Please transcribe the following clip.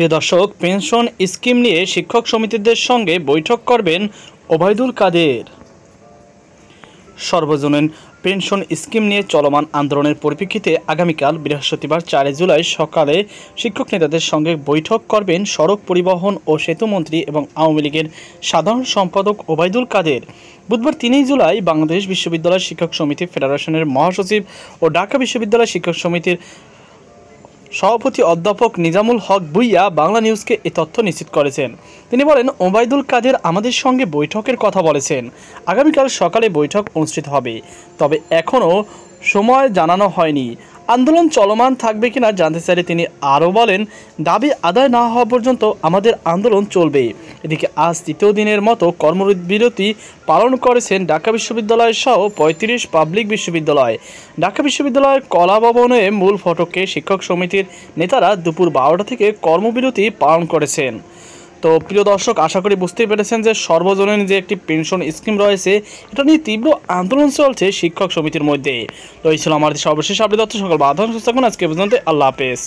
প্রিয় দর্শক, pension scheme নিয়ে শিক্ষক সমিতিদের সঙ্গে বৈঠক করবেন ওবায়দুল কাদের। সর্বজনীন পেনশন স্কিম নিয়ে চলমান আন্দোলনের পরিপ্রেক্ষিতে আগামীকাল বৃহস্পতিবার 4 জুলাই সকালে শিক্ষক নেতাদের সঙ্গে বৈঠক করবেন সড়ক পরিবহন ও সেতুমন্ত্রী এবং আওয়ামী লীগের সাধারণ সম্পাদক ওবায়দুল কাদের। বুধবার 3 জুলাই বাংলাদেশ বিশ্ববিদ্যালয় শিক্ষক সমিতি ফেডারেশনের মহাসচিব ও ঢাকা বিশ্ববিদ্যালয় শিক্ষক সমিতির সভাপতি অধ্যাপক নিজামুল হক ভূঁইয়া বাংলা নিউজকে এ তথ্য নিশ্চিত করেছেন। তিনি বলেন, ওবায়দুল কাদের আমাদের সঙ্গে বৈঠকের কথা বলেছেন। আগামীকাল সকালে বৈঠক অনুষ্ঠিত হবে, তবে এখনও সময় জানানো হয়নি। আন্দোলন চলমান থাকবে কিনা জানতে চাইলে তিনি আরও বলেন, দাবি আদায় না হওয়া পর্যন্ত আমাদের আন্দোলন চলবে। এদিকে আজ 3য় দিনের মতো কর্মবিরতি পালন করেছেন ঢাকা বিশ্ববিদ্যালয় সহ 35 পাবলিক বিশ্ববিদ্যালয়। ঢাকা বিশ্ববিদ্যালয়ের কলা ভবনে মূল ফটকে শিক্ষক সমিতির নেতারা দুপুর 12টা থেকে কর্মবিরতি পালন করেছেন। তো প্রিয় দর্শক, আশা করি বুঝতেই পেরেছেন যে সর্বজনীন যে একটি পেনশন স্কিম রয়েছে, এটা নিয়ে তীব্র আন্দোলন চলছে শিক্ষক সমিতির মধ্যে। তো এই ছিল আমার সর্বশেষ আপডেট। সকল বাধা সুস্থ থাকুন। আজকে পর্যন্ত আল্লাহ হাফেজ।